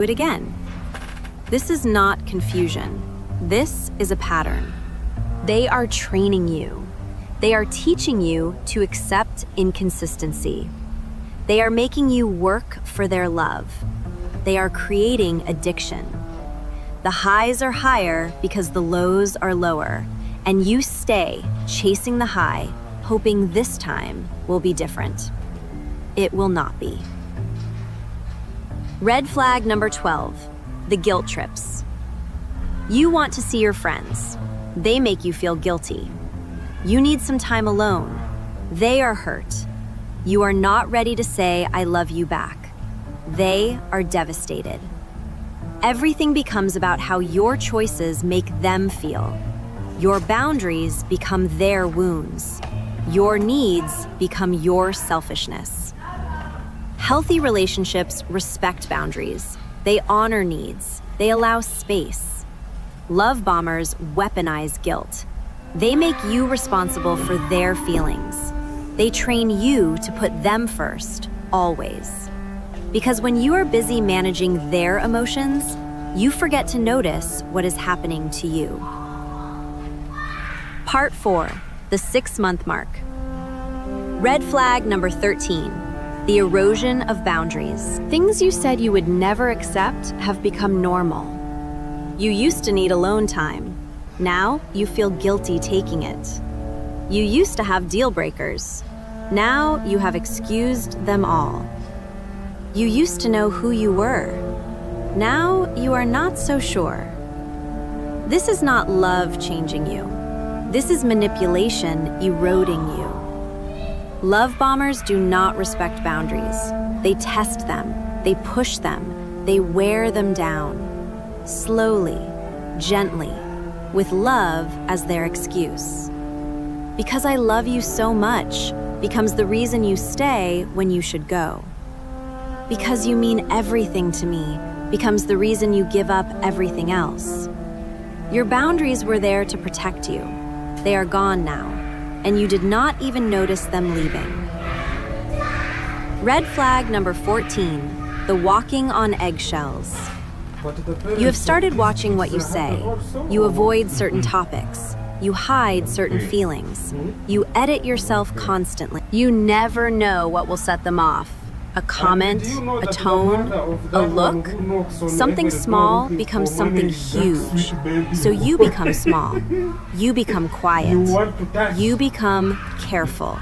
Do it again. This is not confusion. This is a pattern. They are training you. They are teaching you to accept inconsistency. They are making you work for their love. They are creating addiction. The highs are higher because the lows are lower, and you stay chasing the high, hoping this time will be different. It will not be. Red flag number 12, the guilt trips. You want to see your friends. They make you feel guilty. You need some time alone. They are hurt. You are not ready to say, I love you back. They are devastated. Everything becomes about how your choices make them feel. Your boundaries become their wounds. Your needs become your selfishness. Healthy relationships respect boundaries. They honor needs. They allow space. Love bombers weaponize guilt. They make you responsible for their feelings. They train you to put them first, always. Because when you are busy managing their emotions, you forget to notice what is happening to you. Part 4, the 6-month mark. Red flag number 13. The erosion of boundaries. Things you said you would never accept have become normal. You used to need alone time. Now you feel guilty taking it. You used to have deal breakers. Now you have excused them all. You used to know who you were. Now you are not so sure. This is not love changing you. This is manipulation eroding you. Love bombers do not respect boundaries. They test them, they push them, they wear them down. Slowly, gently, with love as their excuse. Because I love you so much becomes the reason you stay when you should go. Because you mean everything to me becomes the reason you give up everything else. Your boundaries were there to protect you. They are gone now. And you did not even notice them leaving. Red flag number 14, the walking on eggshells. You have started watching what you say. You avoid certain topics. You hide certain feelings. You edit yourself constantly. You never know what will set them off. A comment, a tone, a look. Something small becomes something huge. So you become small. You become quiet. You become careful.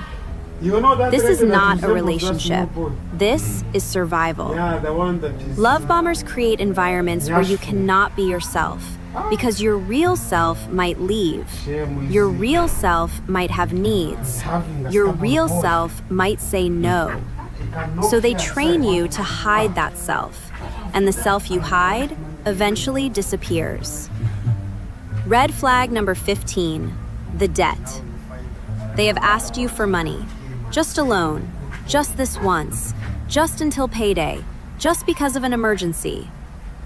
This is not a relationship. This is survival. Love bombers create environments where you cannot be yourself because your real self might leave. Your real self might have needs. Your real self might say no. So they train you to hide that self, and the self you hide eventually disappears. Red flag number 15, the debt. They have asked you for money, just a loan, just this once, just until payday, just because of an emergency.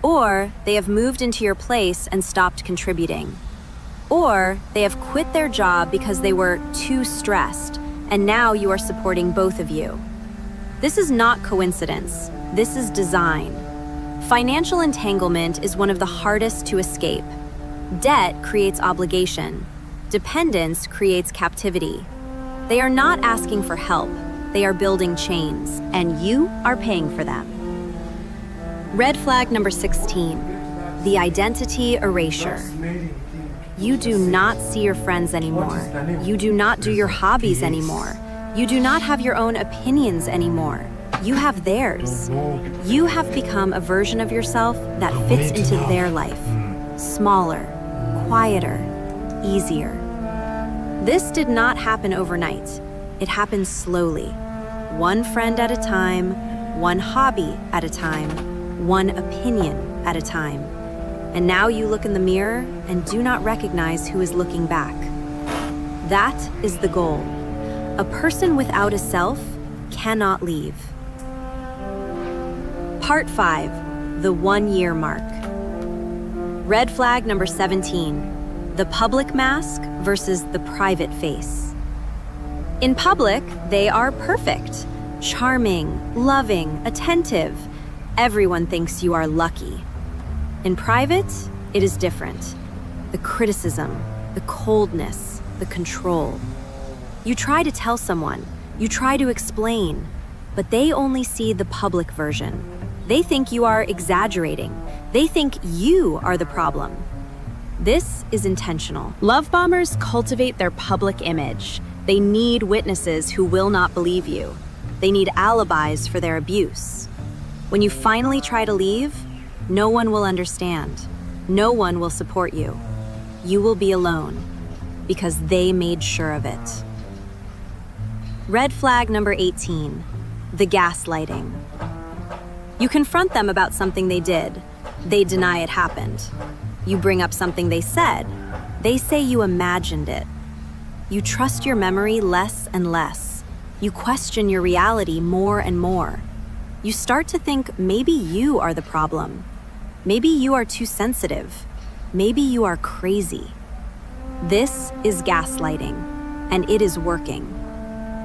Or they have moved into your place and stopped contributing. Or they have quit their job because they were too stressed, and now you are supporting both of you. This is not coincidence. This is design. Financial entanglement is one of the hardest to escape. Debt creates obligation. Dependence creates captivity. They are not asking for help. They are building chains, and you are paying for them. Red flag number 16, the identity erasure. You do not see your friends anymore. You do not do your hobbies anymore. You do not have your own opinions anymore. You have theirs. You have become a version of yourself that fits into their life. Smaller, quieter, easier. This did not happen overnight. It happened slowly. One friend at a time, one hobby at a time, one opinion at a time. And now you look in the mirror and do not recognize who is looking back. That is the goal. A person without a self cannot leave. Part 5, the 1-year mark. Red flag number 17, the public mask versus the private face. In public, they are perfect, charming, loving, attentive. Everyone thinks you are lucky. In private, it is different. The criticism, the coldness, the control. You try to tell someone, you try to explain, but they only see the public version. They think you are exaggerating. They think you are the problem. This is intentional. Love bombers cultivate their public image. They need witnesses who will not believe you. They need alibis for their abuse. When you finally try to leave, no one will understand. No one will support you. You will be alone because they made sure of it. Red flag number 18, the gaslighting. You confront them about something they did. They deny it happened. You bring up something they said. They say you imagined it. You trust your memory less and less. You question your reality more and more. You start to think maybe you are the problem. Maybe you are too sensitive. Maybe you are crazy. This is gaslighting, and it is working.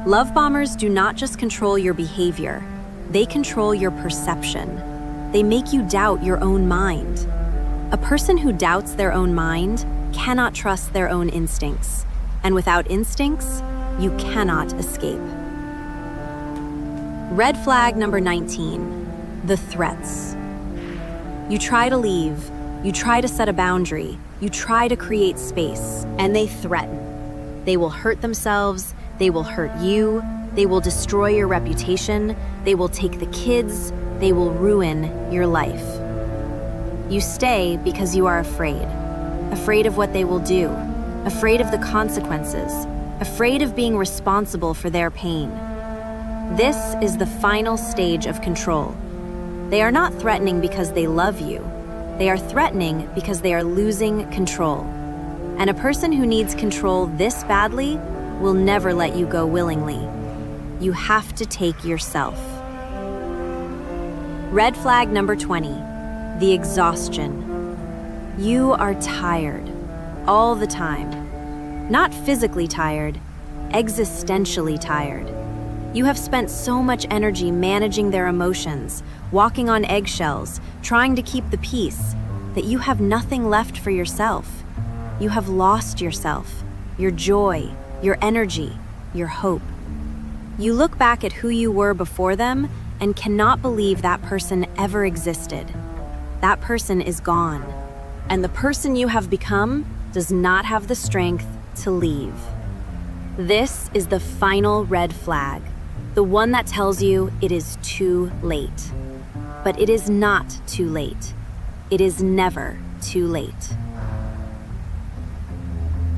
Love bombers do not just control your behavior. They control your perception. They make you doubt your own mind. A person who doubts their own mind cannot trust their own instincts. And without instincts, you cannot escape. Red flag number 19, the threats. You try to leave, you try to set a boundary, you try to create space, and they threaten. They will hurt themselves, they will hurt you, they will destroy your reputation, they will take the kids, they will ruin your life. You stay because you are afraid of what they will do, afraid of the consequences, afraid of being responsible for their pain. This is the final stage of control. They are not threatening because they love you. They are threatening because they are losing control. And a person who needs control this badly will never let you go willingly. You have to take yourself. Red flag number 20. The exhaustion. You are tired all the time. Not physically tired, existentially tired. You have spent so much energy managing their emotions, walking on eggshells, trying to keep the peace, that you have nothing left for yourself. You have lost yourself, your joy, your energy, your hope. You look back at who you were before them and cannot believe that person ever existed. That person is gone, and the person you have become does not have the strength to leave. This is the final red flag, the one that tells you it is too late. But it is not too late. It is never too late.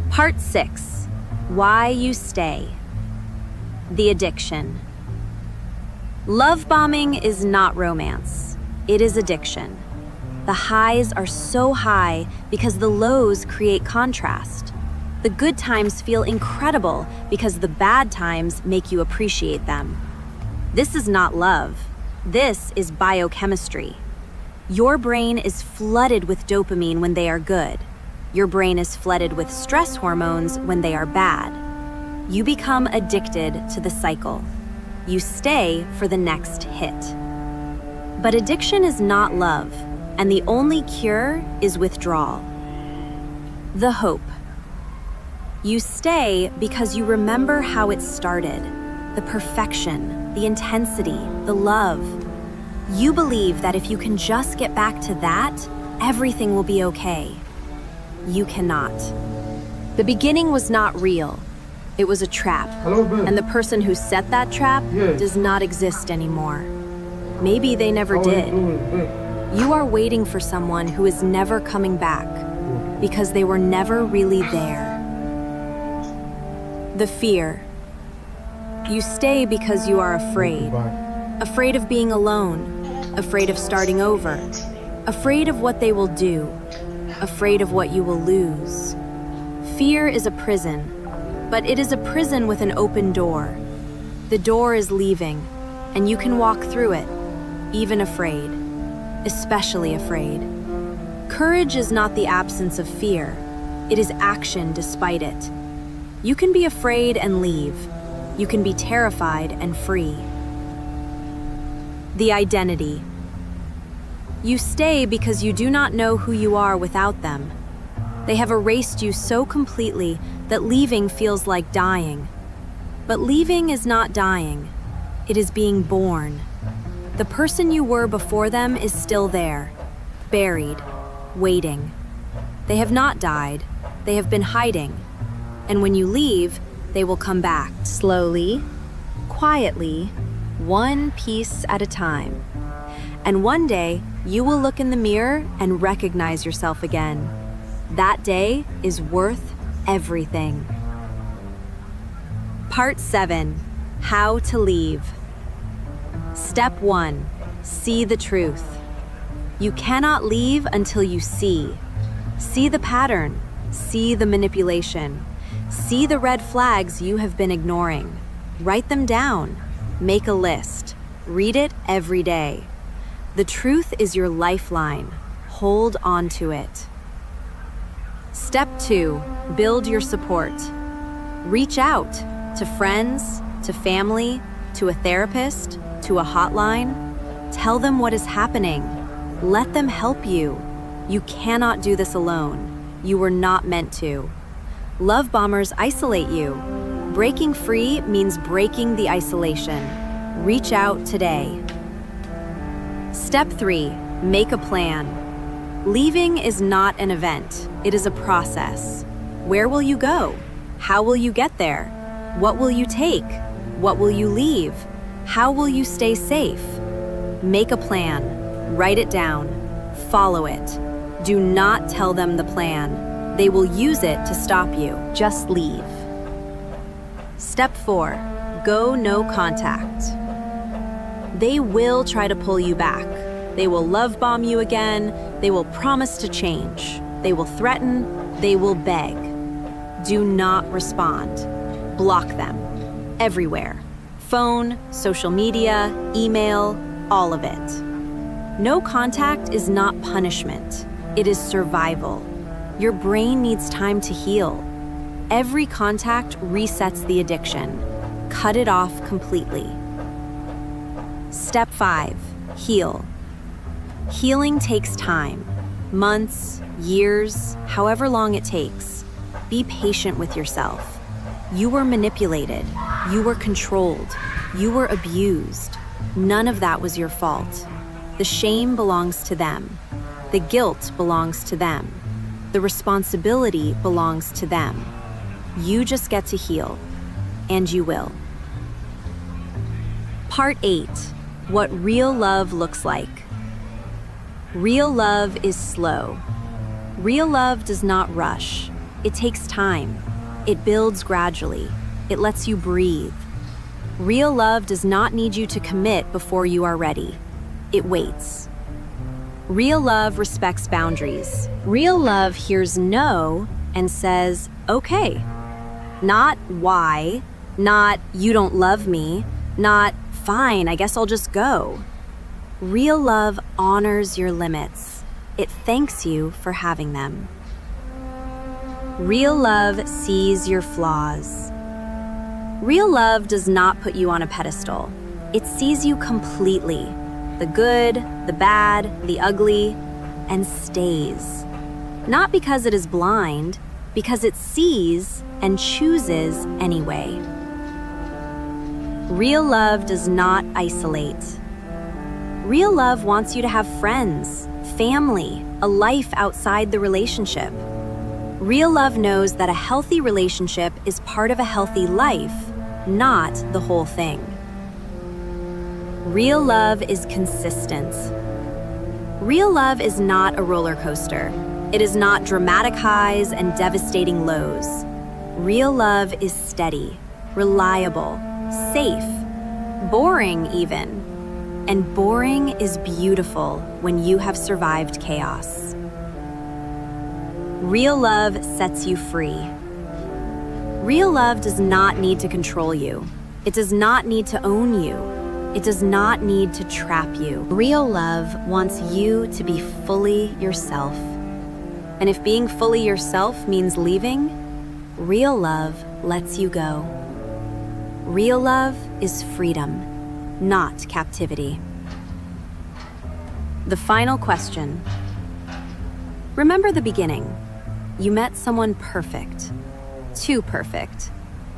Part 6, why you stay. The addiction. Love bombing is not romance. It is addiction. The highs are so high because the lows create contrast. The good times feel incredible because the bad times make you appreciate them. This is not love. This is biochemistry. Your brain is flooded with dopamine when they are good. Your brain is flooded with stress hormones when they are bad. You become addicted to the cycle. You stay for the next hit. But addiction is not love, and the only cure is withdrawal. The hope. You stay because you remember how it started, the perfection, the intensity, the love. You believe that if you can just get back to that, everything will be okay. You cannot. The beginning was not real. It was a trap. And the person who set that trap does not exist anymore. Maybe they never did. You are waiting for someone who is never coming back because they were never really there. The fear. You stay because you are afraid. Afraid of being alone. Afraid of starting over. Afraid of what they will do. Afraid of what you will lose. Fear is a prison, but it is a prison with an open door. The door is leaving, and you can walk through it, even afraid, especially afraid. Courage is not the absence of fear. It is action despite it. You can be afraid and leave. You can be terrified and free. The identity. You stay because you do not know who you are without them. They have erased you so completely that leaving feels like dying. But leaving is not dying. It is being born. The person you were before them is still there, buried, waiting. They have not died. They have been hiding. And when you leave, they will come back slowly, quietly, one piece at a time. And one day, you will look in the mirror and recognize yourself again. That day is worth everything. Part 7. How to leave. Step 1. See the truth. You cannot leave until you see. See the pattern. See the manipulation. See the red flags you have been ignoring. Write them down. Make a list. Read it every day. The truth is your lifeline. Hold on to it. Step 2. Build your support. Reach out to friends, to family, to a therapist, to a hotline. Tell them what is happening. Let them help you. You cannot do this alone. You were not meant to. Love bombers isolate you. Breaking free means breaking the isolation. Reach out today. Step 3. Make a plan. Leaving is not an event. It is a process. Where will you go? How will you get there? What will you take? What will you leave? How will you stay safe? Make a plan. Write it down. Follow it. Do not tell them the plan. They will use it to stop you. Just leave. Step 4. Go no contact. They will try to pull you back. They will love bomb you again. They will promise to change. They will threaten. They will beg. Do not respond. Block them. Everywhere. Phone, social media, email, all of it. No contact is not punishment. It is survival. Your brain needs time to heal. Every contact resets the addiction. Cut it off completely. Step 5. Heal. Healing takes time. Months, years, however long it takes. Be patient with yourself. You were manipulated. You were controlled. You were abused. None of that was your fault. The shame belongs to them. The guilt belongs to them. The responsibility belongs to them. You just get to heal. And you will. Part 8. What real love looks like. Real love is slow. Real love does not rush. It takes time. It builds gradually. It lets you breathe. Real love does not need you to commit before you are ready. It waits. Real love respects boundaries. Real love hears no and says, okay. Not why, not you don't love me, not fine, I guess I'll just go. Real love honors your limits. It thanks you for having them. Real love sees your flaws. Real love does not put you on a pedestal. It sees you completely, the good, the bad, the ugly, and stays. Not because it is blind, because it sees and chooses anyway. Real love does not isolate. Real love wants you to have friends, family, a life outside the relationship. Real love knows that a healthy relationship is part of a healthy life, not the whole thing. Real love is consistent. Real love is not a roller coaster. It is not dramatic highs and devastating lows. Real love is steady, reliable, safe, boring even. And boring is beautiful when you have survived chaos. Real love sets you free. Real love does not need to control you. It does not need to own you. It does not need to trap you. Real love wants you to be fully yourself. And if being fully yourself means leaving, real love lets you go. Real love is freedom, not captivity. The final question. Remember the beginning. You met someone perfect. Too perfect.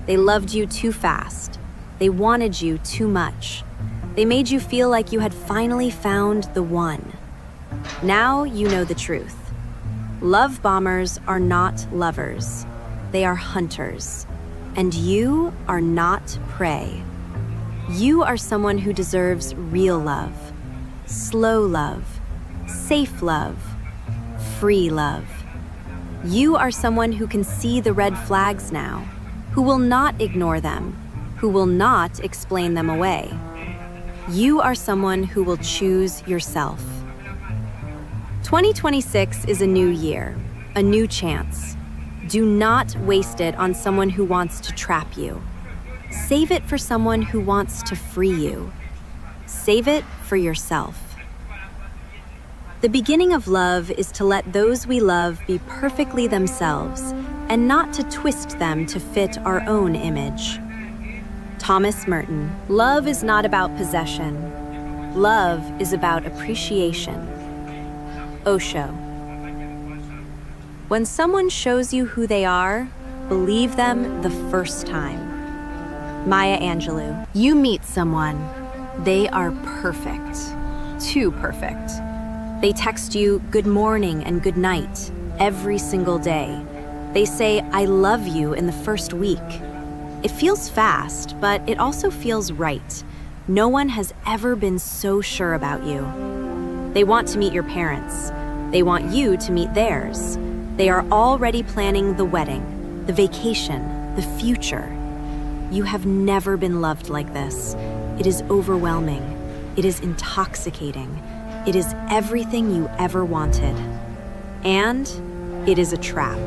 They loved you too fast. They wanted you too much. They made you feel like you had finally found the one. Now you know the truth. Love bombers are not lovers. They are hunters. And you are not prey. You are someone who deserves real love, slow love, safe love, free love. You are someone who can see the red flags now, who will not ignore them, who will not explain them away. You are someone who will choose yourself. 2026 is a new year, a new chance. Do not waste it on someone who wants to trap you. Save it for someone who wants to free you. Save it for yourself. The beginning of love is to let those we love be perfectly themselves and not to twist them to fit our own image. Thomas Merton. Love is not about possession. Love is about appreciation. Osho. When someone shows you who they are, believe them the first time. Maya Angelou. You meet someone. They are perfect. Too perfect. They text you good morning and good night every single day. They say, I love you in the first week. It feels fast, but it also feels right. No one has ever been so sure about you. They want to meet your parents. They want you to meet theirs. They are already planning the wedding, the vacation, the future. You have never been loved like this. It is overwhelming. It is intoxicating. It is everything you ever wanted. And it is a trap.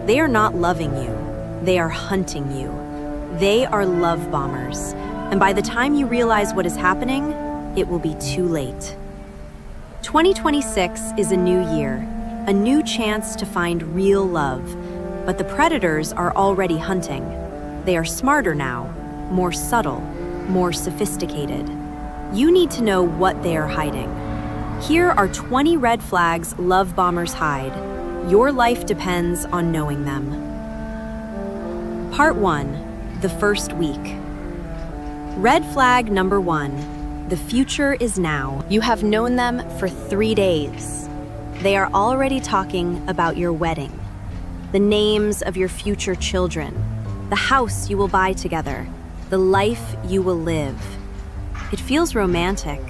They are not loving you. They are hunting you. They are love bombers. And by the time you realize what is happening, it will be too late. 2026 is a new year, a new chance to find real love. But the predators are already hunting. They are smarter now, more subtle, more sophisticated. You need to know what they are hiding. Here are 20 red flags love bombers hide. Your life depends on knowing them. Part 1. The first week. Red flag number 1. The future is now. You have known them for 3 days. They are already talking about your wedding, the names of your future children, the house you will buy together, the life you will live. It feels romantic.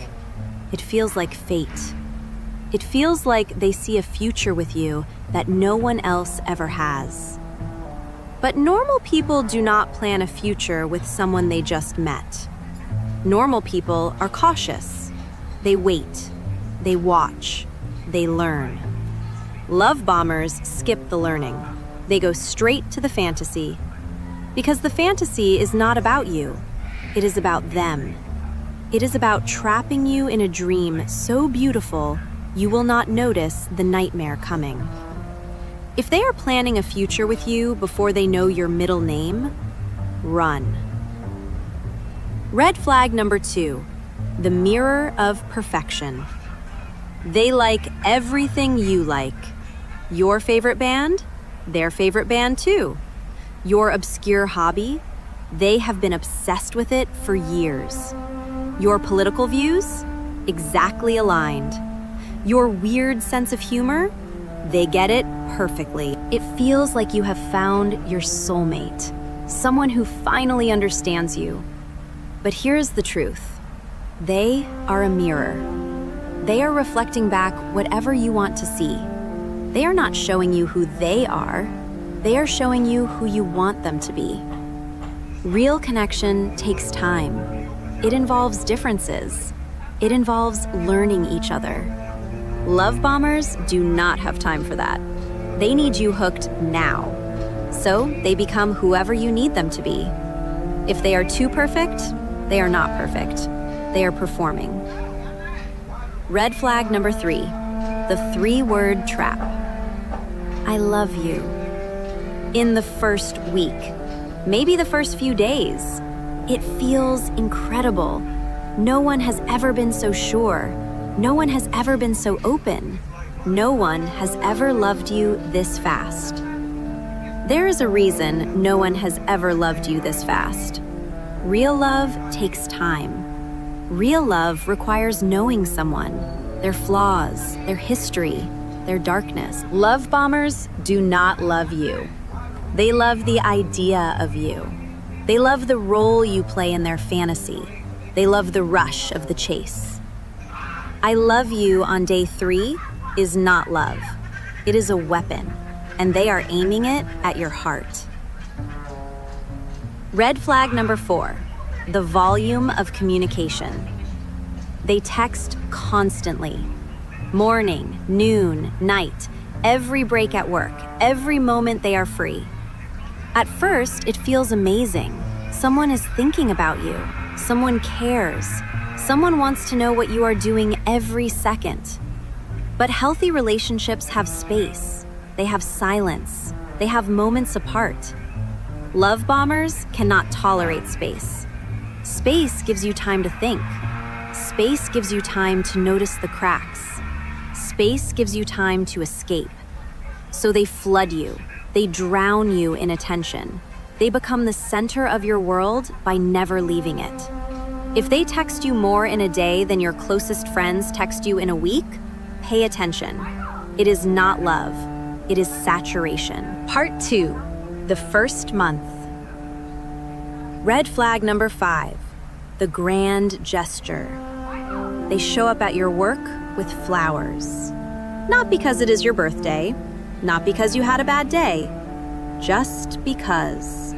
It feels like fate. It feels like they see a future with you that no one else ever has. But normal people do not plan a future with someone they just met. Normal people are cautious. They wait. They watch. They learn. Love bombers skip the learning. They go straight to the fantasy. Because the fantasy is not about you. It is about them. It is about trapping you in a dream so beautiful you will not notice the nightmare coming. If they are planning a future with you before they know your middle name, run. Red flag number 2, the mirror of perfection. They like everything you like. Your favorite band, their favorite band too. Your obscure hobby, they have been obsessed with it for years. Your political views, exactly aligned. Your weird sense of humor, they get it perfectly. It feels like you have found your soulmate, someone who finally understands you. But here's the truth. They are a mirror. They are reflecting back whatever you want to see. They are not showing you who they are. They are showing you who you want them to be. Real connection takes time. It involves differences. It involves learning each other. Love bombers do not have time for that. They need you hooked now. So they become whoever you need them to be. If they are too perfect, they are not perfect. They are performing. Red flag number 3, the 3-word trap. I love you. In the first week, maybe the first few days, it feels incredible. No one has ever been so sure. No one has ever been so open. No one has ever loved you this fast. There is a reason no one has ever loved you this fast. Real love takes time. Real love requires knowing someone, their flaws, their history, their darkness. Love bombers do not love you. They love the idea of you. They love the role you play in their fantasy. They love the rush of the chase. I love you on day 3 is not love. It is a weapon, and they are aiming it at your heart. Red flag number 4, the volume of communication. They text constantly. Morning, noon, night, every break at work, every moment they are free. At first, it feels amazing. Someone is thinking about you. Someone cares. Someone wants to know what you are doing every second. But healthy relationships have space. They have silence. They have moments apart. Love bombers cannot tolerate space. Space gives you time to think. Space gives you time to notice the cracks. Space gives you time to escape. So they flood you. They drown you in attention. They become the center of your world by never leaving it. If they text you more in a day than your closest friends text you in a week, pay attention. It is not love. It is saturation. Part 2, the first month. Red flag number 5, the grand gesture. They show up at your work with flowers. Not because it is your birthday, not because you had a bad day, just because.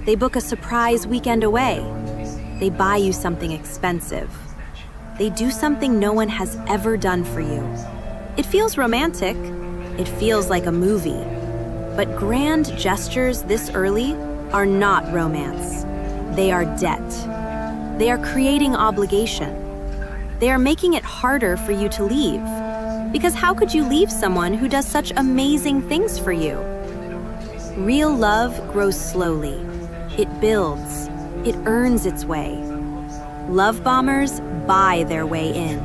They book a surprise weekend away. They buy you something expensive. They do something no one has ever done for you. It feels romantic. It feels like a movie. But grand gestures this early are not romance. They are debt. They are creating obligation. They are making it harder for you to leave. Because how could you leave someone who does such amazing things for you? Real love grows slowly. It builds. It earns its way. Love bombers buy their way in.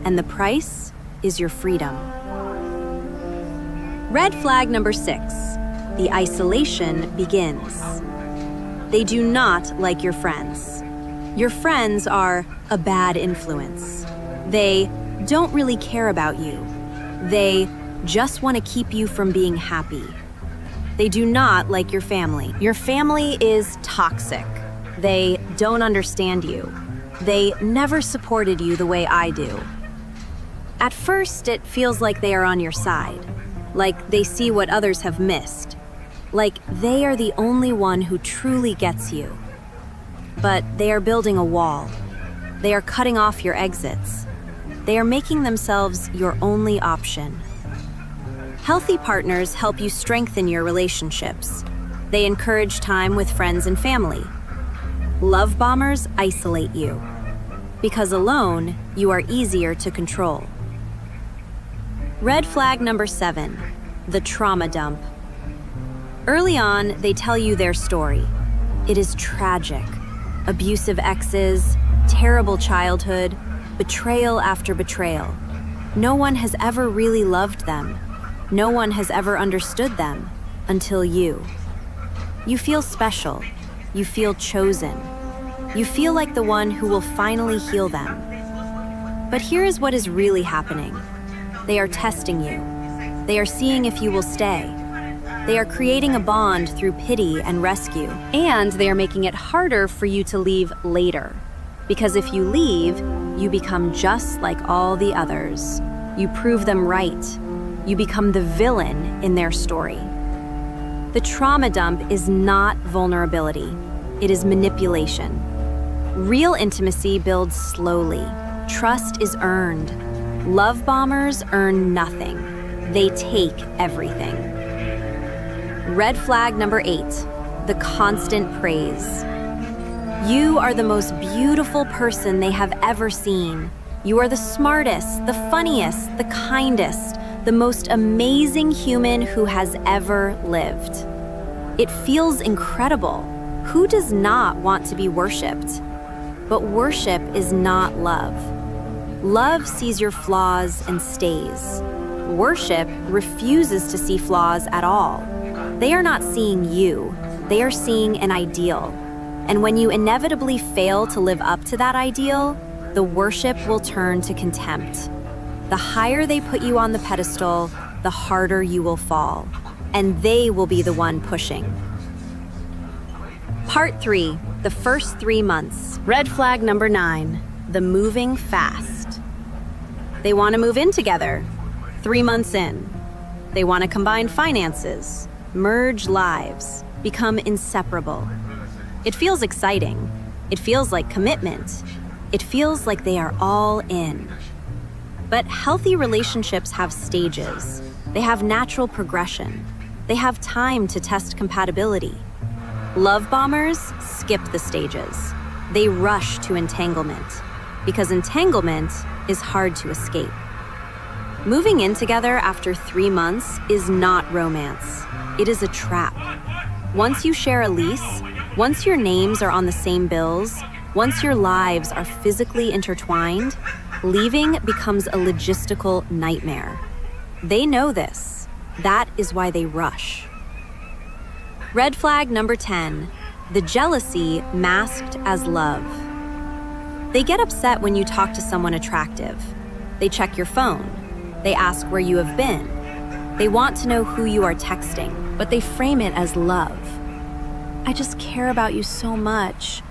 And the price is your freedom. Red flag number 6, the isolation begins. They do not like your friends. Your friends are a bad influence. They don't really care about you. They just want to keep you from being happy. They do not like your family. Your family is toxic. They don't understand you. They never supported you the way I do. At first, it feels like they are on your side, like they see what others have missed, like they are the only one who truly gets you. But they are building a wall. They are cutting off your exits. They are making themselves your only option. Healthy partners help you strengthen your relationships. They encourage time with friends and family. Love bombers isolate you, because alone, you are easier to control. Red flag number 7, the trauma dump. Early on, they tell you their story. It is tragic. Abusive exes, terrible childhood, betrayal after betrayal. No one has ever really loved them. No one has ever understood them until you. You feel special. You feel chosen. You feel like the one who will finally heal them. But here is what is really happening. They are testing you. They are seeing if you will stay. They are creating a bond through pity and rescue. And they are making it harder for you to leave later. Because if you leave, you become just like all the others. You prove them right. You become the villain in their story. The trauma dump is not vulnerability. It is manipulation. Real intimacy builds slowly. Trust is earned. Love bombers earn nothing. They take everything. Red flag number 8, the constant praise. You are the most beautiful person they have ever seen. You are the smartest, the funniest, the kindest, the most amazing human who has ever lived. It feels incredible. Who does not want to be worshipped? But worship is not love. Love sees your flaws and stays. Worship refuses to see flaws at all. They are not seeing you, they are seeing an ideal. And when you inevitably fail to live up to that ideal, the worship will turn to contempt. The higher they put you on the pedestal, the harder you will fall, and they will be the one pushing. Part 3, the first 3 months. Red flag number 9, the moving fast. They want to move in together. 3 months in. They want to combine finances, merge lives, become inseparable. It feels exciting. It feels like commitment. It feels like they are all in. But healthy relationships have stages. They have natural progression. They have time to test compatibility. Love bombers skip the stages. They rush to entanglement, because entanglement is hard to escape. Moving in together after 3 months is not romance. It is a trap. Once you share a lease, once your names are on the same bills, once your lives are physically intertwined, leaving becomes a logistical nightmare. They know this. That is why they rush. Red flag number 10, the jealousy masked as love. They get upset when you talk to someone attractive. They check your phone. They ask where you have been. They want to know who you are texting, but they frame it as love. I just care about you so much.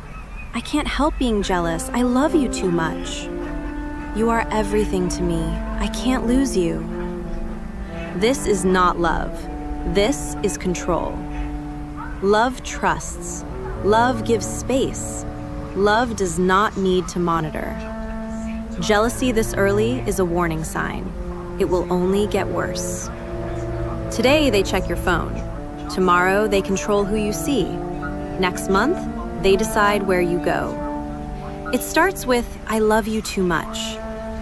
I can't help being jealous. I love you too much. You are everything to me. I can't lose you. This is not love. This is control. Love trusts. Love gives space. Love does not need to monitor. Jealousy this early is a warning sign. It will only get worse. Today, they check your phone. Tomorrow, they control who you see. Next month, they decide where you go. It starts with, I love you too much.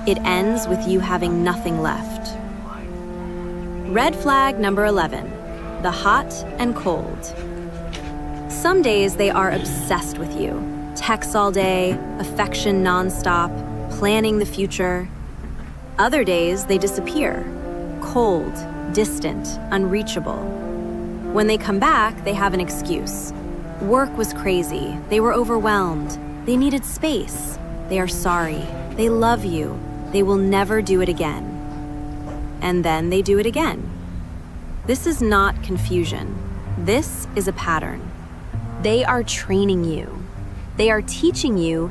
It ends with you having nothing left. Red flag number 11, the hot and cold. Some days they are obsessed with you. Texts all day, affection nonstop, planning the future. Other days they disappear, cold, distant, unreachable. When they come back, they have an excuse. Work was crazy, they were overwhelmed, they needed space, they are sorry, they love you, they will never do it again. And then they do it again. This is not confusion. This is a pattern. They are training you. They are teaching you